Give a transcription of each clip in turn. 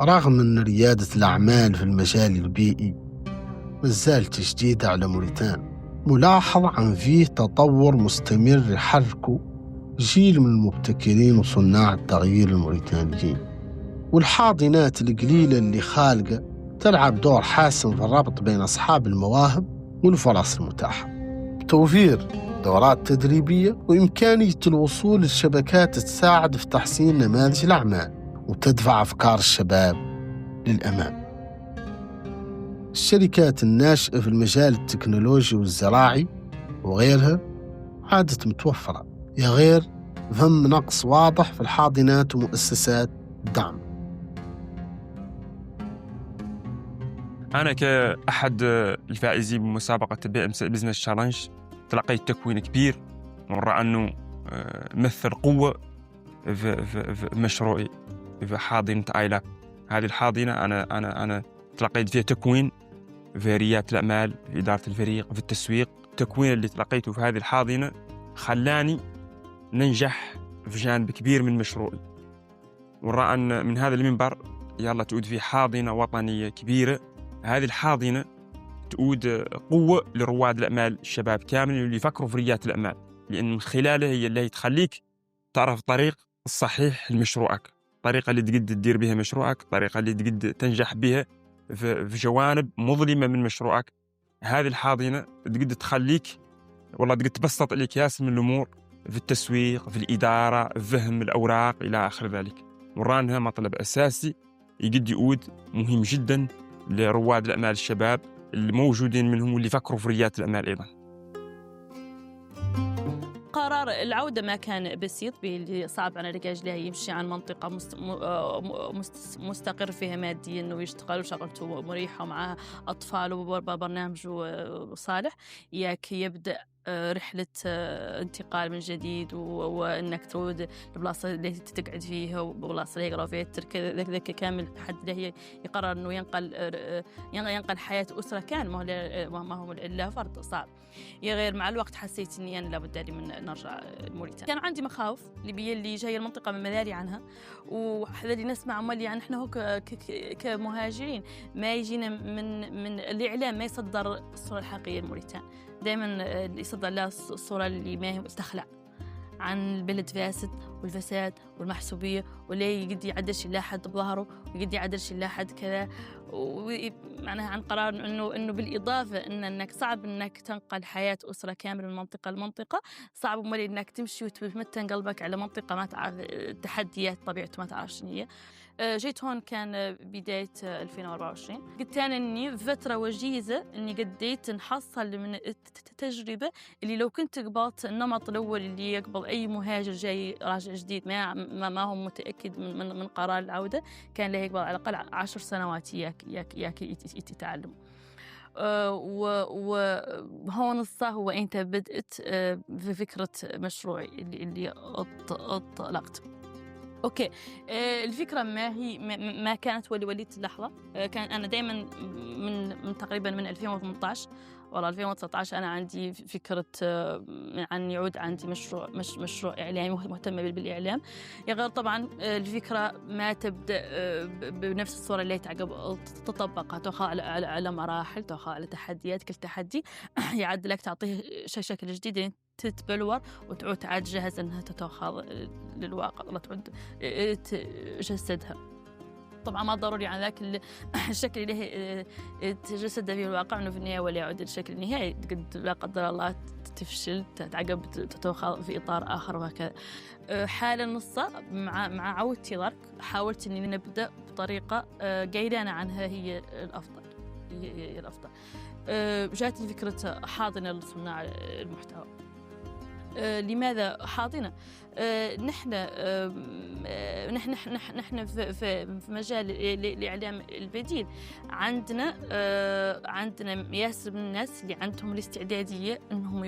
رغم أن ريادة الأعمال في المجال البيئي مازالت جديدة على موريتانيا، ملاحظ عن فيه تطور مستمر يحركه جيل من المبتكرين وصناع التغيير الموريتانيين، والحاضنات القليلة اللي خالقة تلعب دور حاسم في الربط بين أصحاب المواهب والفرص المتاحة، توفير دورات تدريبية وإمكانية الوصول للشبكات تساعد في تحسين نماذج الأعمال وتدفع أفكار الشباب للأمام. الشركات الناشئة في المجال التكنولوجي والزراعي وغيرها عادت متوفرة، يا غير فهم نقص واضح في الحاضنات ومؤسسات الدعم. أنا كأحد الفائزين بمسابقة بزنس تشالنج تلقيت تكوين كبير وراء أنه مثل قوة في مشروعي في حاضنة آيلاب. هذه الحاضنة أنا تلقيت فيها تكوين في ريادة الأعمال، في إدارة الفريق، في التسويق. التكوين اللي تلقيته في هذه الحاضنة خلاني ننجح في جانب كبير من مشروعي، وراء أن من هذا المنبر يلا تعود في حاضنة وطنية كبيرة. هذه الحاضنة تعود قوة لرواد الأعمال الشباب كامل اللي يفكروا في ريادة الأعمال، لأن من خلاله هي اللي تخليك تعرف الطريق الصحيح لمشروعك، الطريقة اللي تقدر تدير بها مشروعك، الطريقة اللي تقدر تنجح بها في جوانب مظلمة من مشروعك. هذه الحاضنة تقدر تخليك والله تقدر تبسط لك ياس من الأمور في التسويق، في الإدارة، في فهم الأوراق إلى آخر ذلك. ورانها مطلب أساسي يقد يعود مهم جدا لرواد الأعمال الشباب اللي موجودين منهم واللي يفكروا في ريادة الأعمال أيضا. قرار العودة ما كان بسيط، اللي صعب على رجاله يمشي عن منطقة مستقر فيها ماديا ويشتغل وشغلته مريحة ومعها أطفال وبرنامجه صالح، ياك يبدأ رحلة انتقال من جديد وأنك تعود البلاصة اللي تقعد فيها وبلاصة اللي يقرأ فيها ذاك كامل حد اللي يقرر أنه ينقل حياة أسرة كان ما هو إلا فرد صعب. يا غير مع الوقت حسيت إني أنا لابد لي من نرجع موريتانيا. كان عندي مخاوف اللي جاية المنطقة من مداري عنها، وحذري نسمع مولي يعني إحنا هو كمهاجرين ما يجينا من الإعلام ما يصدر الصورة الحقيقية لموريتانيا، دائما اللي يصدر لها الصورة اللي ما هي تخلع عن البلد فاسد والفساد والمحسوبية، واللي يقدر يعدلش لا حد بظهره ويقدر يعدلش لا حد كذا. ومعناها عن قرار إنه بالإضافة إنك صعب إنك تنقل حياة أسرة كاملة من منطقة لمنطقة، صعب مولي إنك تمشي وتمتن قلبك على منطقة ما تعرف تحديات طبيعته ما تعرف شنو هي. جيت هون كان بداية 2024. قلت أنا إني فترة وجيزة إني قديت نحصل من التجربة اللي لو كنت قبلت النمط الأول اللي يقبل أي مهاجر جاي راجع جديد ما هو متأكد من قرار العودة، كان له يقبل على الأقل 10 سنوات ياك يتعلم. وهون هو أنت بدأت في فكرة مشروعي اللي أطلقت. اوكي، الفكره ما كانت وليت اللحظه. كان انا دائما من تقريبا من 2018 والله 2019 انا عندي فكره عن يعود عندي مشروع اعلامي مهتمه بالاعلام. غير طبعا الفكره ما تبدا بنفس الصوره اللي تعقب تطبقها، تاخذ على مراحل، تاخذ على تحديات، كل تحدي يعدلك تعطيه شكل جديد يعني تتبلور وتعود تعاد جاهزة أنها تتوخى للواقع ولا تعود تجسدها. طبعا ما ضروري عن ذاك الشكل اللي تجسد به الواقع أنه في النهاية ولا يعود الشكل النهائي، قد لا قدر الله تفشل تعقب تتوخى في إطار آخر وهكذا. حاله نصة مع عودتي ضرك حاولت أني نبدأ بطريقة قيلانة عنها هي الأفضل. جاتني فكرة حاضنة لصناع المحتوى. لماذا حاضنة؟ نحن في مجال الإعلام البديل عندنا ياسر من الناس اللي عندهم الاستعدادية أنهم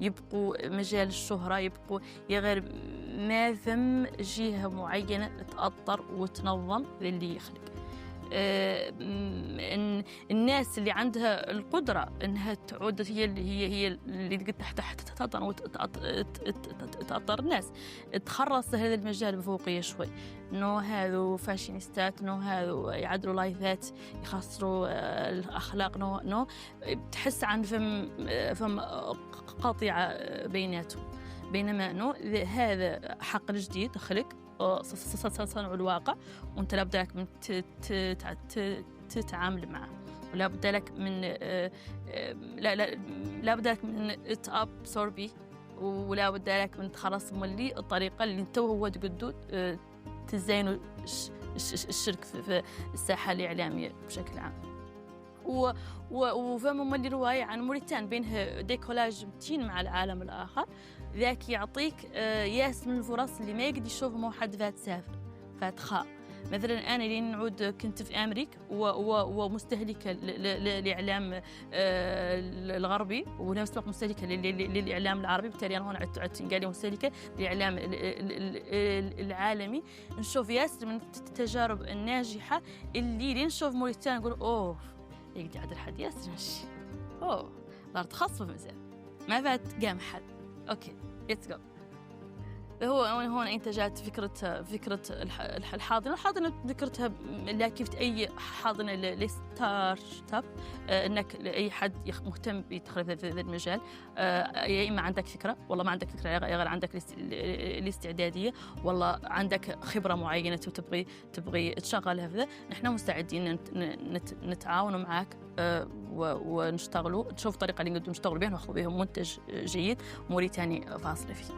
يبقوا مجال الشهرة، يبقوا غير ما ثم جهة معينة تأطر وتنظم للي يخلق. الناس اللي عندها القدرة إنها تعود هي اللي تحتضن وتأطر الناس، تخرص هذا المجال بفوقية شوي، إنه هذو فاشينيستات، إنه هذو يعدلوا لايفات، يخسروا الأخلاق، إنه تحس عن فم قطيعة بيناتهم. بينما إنه هذا حق جديد خلق صنع الواقع، وأنت لابد لك من تتعامل معه، ولا بد لك من لا بد لك من تابسوربي، ولا بد لك من تخلص مولي الطريقة اللي انت وهو تقدو تزينوا الشرك في الساحة الإعلامية بشكل عام. وفما مولي رواية عن موريتان بينها ديكولاج متين مع العالم الآخر، ذاك يعطيك ياس من الفرص اللي ما يقدر يشوفهم واحد فات سافر فات خاء. مثلا أنا لين نعود كنت في أمريكا ومستهلكة للإعلام الغربي، ونفس الوقت مستهلكة للإعلام العربي، بالتالي أنا هون عدت قال لي مستهلكة للإعلام العالمي. نشوف ياسر من التجارب الناجحة اللي لين نشوف موريتان نقول أوه يقدر يعدل حد ياسر ماشي، أوه لا تخصص مزال ما فات قام حد، أوكي let's go. هون إنتاجات فكرة الحاضنة ذكرتها لا كيف أي حاضنة لستارت اب، إنك أي حد مهتم بيدخل في هذا المجال، يا إما عندك فكرة والله ما عندك فكرة، يا غير عندك الاستعدادية، والله عندك خبرة معينة وتبغي تشغلها في ذا، نحن مستعدين نتعاون معك ونشتغلوا، نشوف طريقة اللي نقدر نشتغل بها وناخذ بها منتج جيد موريتاني فاصلة فيه.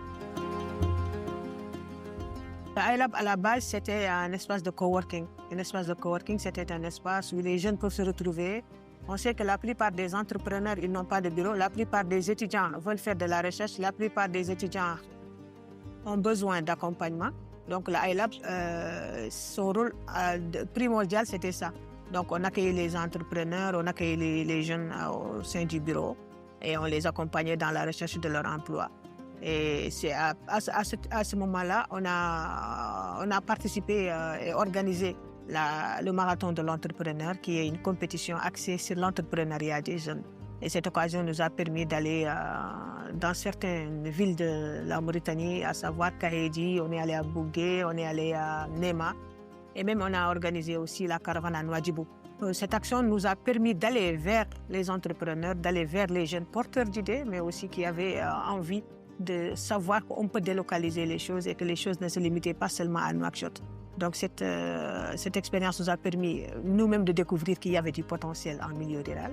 iLab, à la base, c'était un espace de coworking. Un espace de coworking, c'était un espace où les jeunes peuvent se retrouver. On sait que la plupart des entrepreneurs, ils n'ont pas de bureau. La plupart des étudiants veulent faire de la recherche. La plupart des étudiants ont besoin d'accompagnement. Donc, la iLab, son rôle primordial, c'était ça. Donc, on accueillait les entrepreneurs, on accueillait les jeunes au sein du bureau et on les accompagnait dans la recherche de leur emploi. Et c'est à ce moment-là, on a participé et organisé le marathon de l'entrepreneur, qui est une compétition axée sur l'entrepreneuriat des jeunes. Et cette occasion nous a permis d'aller dans certaines villes de la Mauritanie, à savoir Kahedi, on est allé à Bougué, on est allé à Nema, et même on a organisé aussi la caravane à Nouadhibou. Cette action nous a permis d'aller vers les entrepreneurs, d'aller vers les jeunes porteurs d'idées, mais aussi qui avaient envie de savoir qu'on peut délocaliser les choses et que les choses ne se limitaient pas seulement à Nouakchott. Donc cette expérience nous a permis nous-mêmes de découvrir qu'il y avait du potentiel en milieu rural.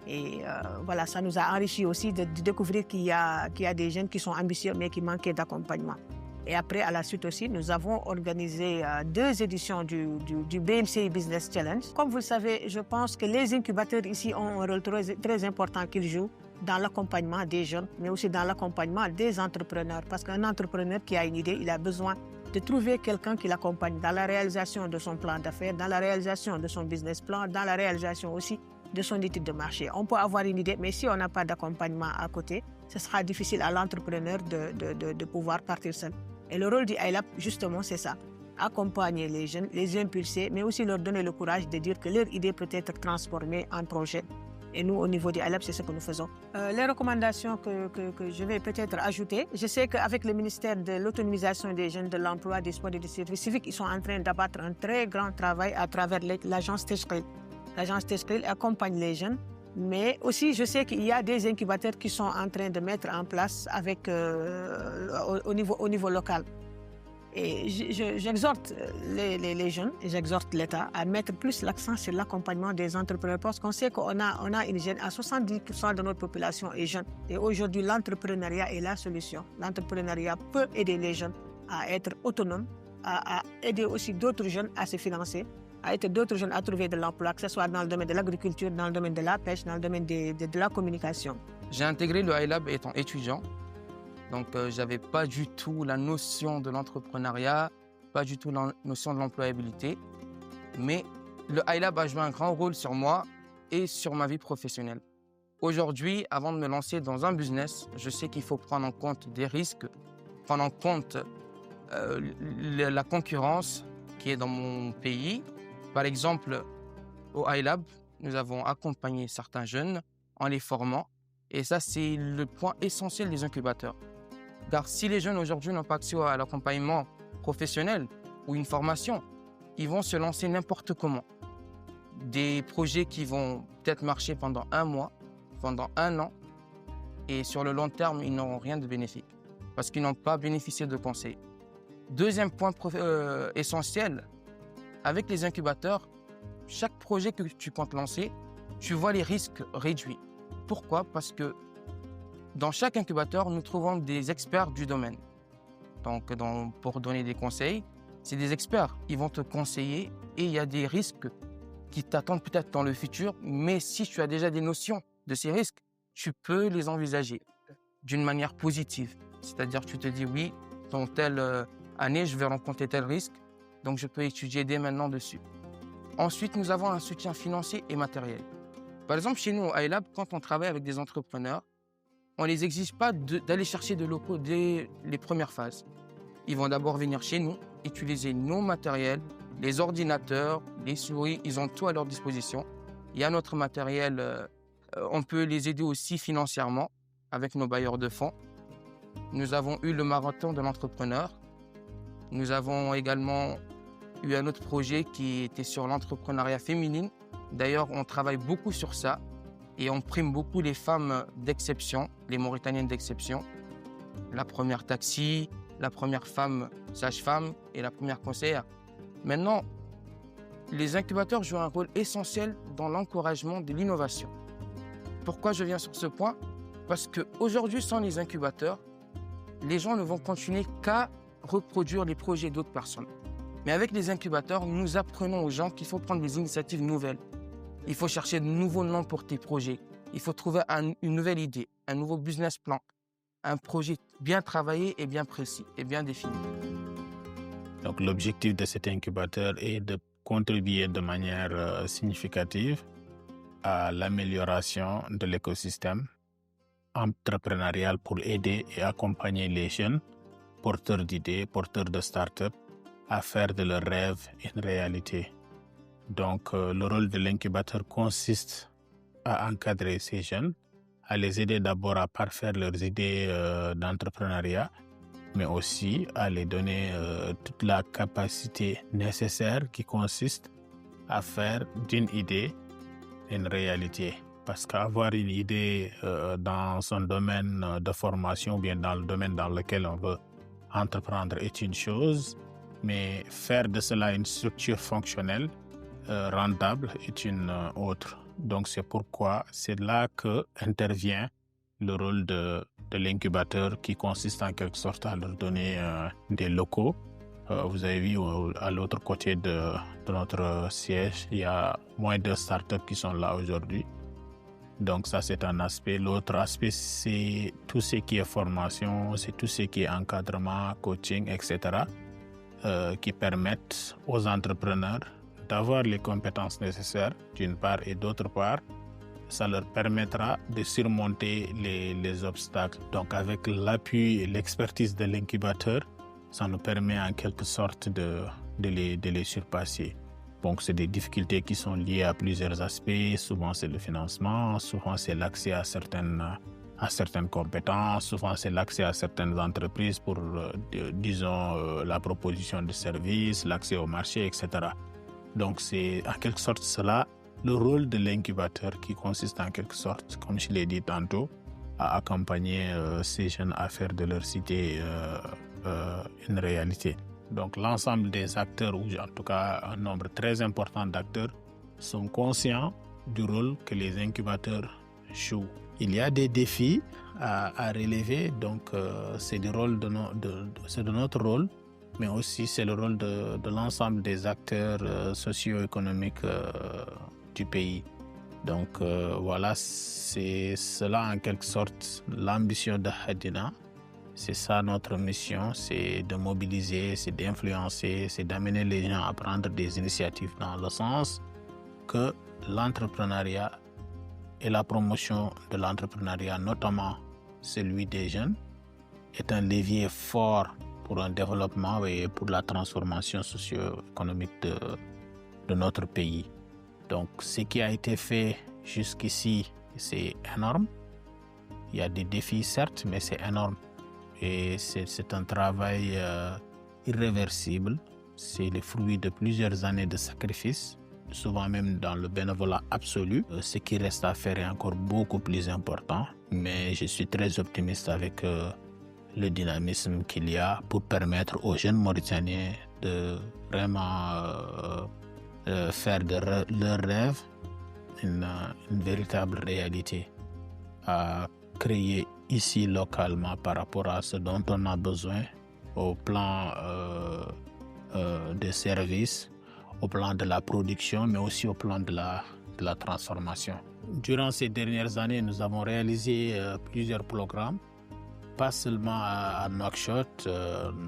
Et voilà, ça nous a enrichi aussi de découvrir qu'il y a des jeunes qui sont ambitieux mais qui manquaient d'accompagnement. Et après, à la suite aussi, nous avons organisé 2 éditions du BMCI Business Challenge. Comme vous le savez, je pense que les incubateurs ici ont un rôle très important qu'ils jouent dans l'accompagnement des jeunes, mais aussi dans l'accompagnement des entrepreneurs. Parce qu'un entrepreneur qui a une idée, il a besoin de trouver quelqu'un qui l'accompagne dans la réalisation de son plan d'affaires, dans la réalisation de son business plan, dans la réalisation aussi de son étude de marché. On peut avoir une idée, mais si on n'a pas d'accompagnement à côté, ce sera difficile à l'entrepreneur de pouvoir partir seul. Et le rôle du iLab, justement, c'est ça. Accompagner les jeunes, les impulser, mais aussi leur donner le courage de dire que leur idée peut être transformée en projet. Et nous, au niveau du iLab, c'est ce que nous faisons. Les recommandations que je vais peut-être ajouter, je sais qu'avec le ministère de l'autonomisation des jeunes, de l'emploi, des sports et des services civiques, ils sont en train d'abattre un très grand travail à travers l'agence Teshkril. L'agence Teshkril accompagne les jeunes, mais aussi je sais qu'il y a des incubateurs qui sont en train de mettre en place avec, au niveau local. Et j'exhorte les jeunes, et j'exhorte l'État à mettre plus l'accent sur l'accompagnement des entrepreneurs, parce qu'on sait qu'on a une jeune, à 70% de notre population est jeune. Et aujourd'hui, l'entrepreneuriat est la solution. L'entrepreneuriat peut aider les jeunes à être autonomes, à aider aussi d'autres jeunes à se financer, à aider d'autres jeunes à trouver de l'emploi, que ce soit dans le domaine de l'agriculture, dans le domaine de la pêche, dans le domaine de la communication. J'ai intégré le iLab étant étudiant. Donc, je n'avais pas du tout la notion de l'entrepreneuriat, pas du tout la notion de l'employabilité. Mais le iLab a joué un grand rôle sur moi et sur ma vie professionnelle. Aujourd'hui, avant de me lancer dans un business, je sais qu'il faut prendre en compte des risques, prendre en compte la concurrence qui est dans mon pays. Par exemple, au iLab, nous avons accompagné certains jeunes en les formant. Et ça, c'est le point essentiel des incubateurs. Car si les jeunes aujourd'hui n'ont pas accès à l'accompagnement professionnel ou une formation, ils vont se lancer n'importe comment. Des projets qui vont peut-être marcher pendant 1 mois, pendant 1 an, et sur le long terme, ils n'auront rien de bénéfique parce qu'ils n'ont pas bénéficié de conseils. Deuxième point essentiel, avec les incubateurs, chaque projet que tu comptes lancer, tu vois les risques réduits. Pourquoi? Parce que dans chaque incubateur, nous trouvons des experts du domaine. Donc, pour donner des conseils, c'est des experts. Ils vont te conseiller et il y a des risques qui t'attendent peut-être dans le futur, mais si tu as déjà des notions de ces risques, tu peux les envisager d'une manière positive. C'est-à-dire que tu te dis, oui, dans telle année, je vais rencontrer tel risque, donc je peux étudier dès maintenant dessus. Ensuite, nous avons un soutien financier et matériel. Par exemple, chez nous, au iLab, quand on travaille avec des entrepreneurs, on ne les exige pas d'aller chercher de locaux dès les premières phases. Ils vont d'abord venir chez nous, utiliser nos matériels, les ordinateurs, les souris, ils ont tout à leur disposition. Il y a notre matériel, on peut les aider aussi financièrement avec nos bailleurs de fonds. Nous avons eu le marathon de l'entrepreneur. Nous avons également eu un autre projet qui était sur l'entrepreneuriat féminin. D'ailleurs, on travaille beaucoup sur ça et on prime beaucoup les femmes d'exception, les Mauritaniennes d'exception. La première taxi, la première femme sage-femme et la première conseillère. Maintenant, les incubateurs jouent un rôle essentiel dans l'encouragement de l'innovation. Pourquoi je viens sur ce point? Parce qu'aujourd'hui, sans les incubateurs, les gens ne vont continuer qu'à reproduire les projets d'autres personnes. Mais avec les incubateurs, nous apprenons aux gens qu'il faut prendre des initiatives nouvelles. Il faut chercher de nouveaux noms pour tes projets. Il faut trouver une nouvelle idée, un nouveau business plan, un projet bien travaillé et bien précis et bien défini. Donc l'objectif de cet incubateur est de contribuer de manière significative à l'amélioration de l'écosystème entrepreneurial pour aider et accompagner les jeunes porteurs d'idées, porteurs de start-up à faire de leurs rêves une réalité. Donc, le rôle de l'incubateur consiste à encadrer ces jeunes, à les aider d'abord à parfaire leurs idées d'entrepreneuriat, mais aussi à les donner toute la capacité nécessaire qui consiste à faire d'une idée une réalité. Parce qu'avoir une idée dans son domaine de formation ou bien dans le domaine dans lequel on veut entreprendre est une chose, mais faire de cela une structure fonctionnelle rentable est une autre. Donc c'est pourquoi c'est là que intervient le rôle de l'incubateur qui consiste en quelque sorte à leur donner des locaux. Vous avez vu à l'autre côté de notre siège, il y a moins de startups qui sont là aujourd'hui. Donc ça c'est un aspect. L'autre aspect c'est tout ce qui est formation, c'est tout ce qui est encadrement, coaching, etc. Qui permettent aux entrepreneurs d'avoir les compétences nécessaires d'une part et d'autre part, ça leur permettra de surmonter les obstacles. Donc avec l'appui et l'expertise de l'incubateur, ça nous permet en quelque sorte de les surpasser. Donc c'est des difficultés qui sont liées à plusieurs aspects. Souvent c'est le financement, souvent c'est l'accès à certaines compétences, souvent c'est l'accès à certaines entreprises pour, disons, la proposition de services, l'accès au marché, etc. Donc c'est en quelque sorte cela le rôle de l'incubateur qui consiste en quelque sorte, comme je l'ai dit tantôt, à accompagner ces jeunes à faire de leur cité une réalité. Donc l'ensemble des acteurs, ou en tout cas un nombre très important d'acteurs, sont conscients du rôle que les incubateurs jouent. Il y a des défis à relever, donc c'est de notre rôle, mais aussi c'est le rôle de l'ensemble des acteurs socio-économiques du pays. Donc voilà, c'est cela en quelque sorte l'ambition de Hadina. C'est ça notre mission, c'est de mobiliser, c'est d'influencer, c'est d'amener les gens à prendre des initiatives dans le sens que l'entrepreneuriat et la promotion de l'entrepreneuriat, notamment celui des jeunes, est un levier fort pour un développement et pour la transformation socio-économique de notre pays. Donc, ce qui a été fait jusqu'ici, c'est énorme. Il y a des défis, certes, mais c'est énorme. Et c'est un travail irréversible. C'est le fruit de plusieurs années de sacrifices, souvent même dans le bénévolat absolu. Ce qui reste à faire est encore beaucoup plus important. Mais je suis très optimiste avec le dynamisme qu'il y a pour permettre aux jeunes Mauritaniens de vraiment faire de leurs rêves une véritable réalité, à créer ici localement par rapport à ce dont on a besoin au plan des services, au plan de la production, mais aussi au plan de la transformation. Durant ces dernières années, nous avons réalisé plusieurs programmes, pas seulement à Nouakchott.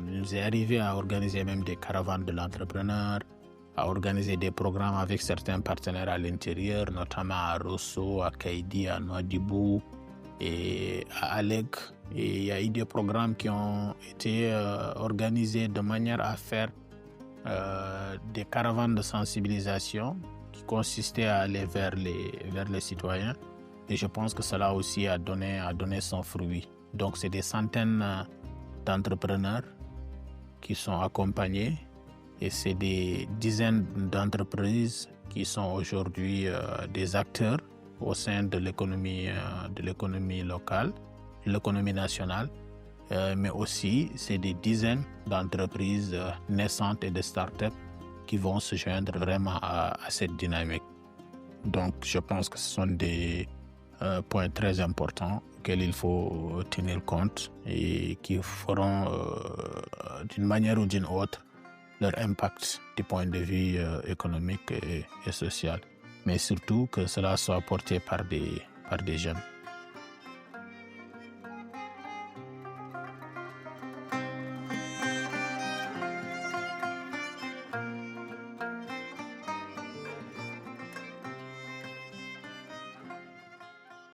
Il nous est arrivé à organiser même des caravanes de l'entrepreneur, à organiser des programmes avec certains partenaires à l'intérieur, notamment à Rosso, à Kaidi, à Nouadhibou et à Alec. Et il y a eu des programmes qui ont été organisés de manière à faire des caravanes de sensibilisation qui consistaient à aller vers les citoyens. Et je pense que cela aussi a donné son fruit. Donc c'est des centaines d'entrepreneurs qui sont accompagnés et c'est des dizaines d'entreprises qui sont aujourd'hui des acteurs au sein de l'économie locale, l'économie nationale, mais aussi c'est des dizaines d'entreprises naissantes et de start-up qui vont se joindre vraiment à cette dynamique. Donc je pense que ce sont des points très importants auxquels il faut tenir compte et qui feront d'une manière ou d'une autre leur impact du point de vue économique et social. Mais surtout que cela soit porté par des jeunes.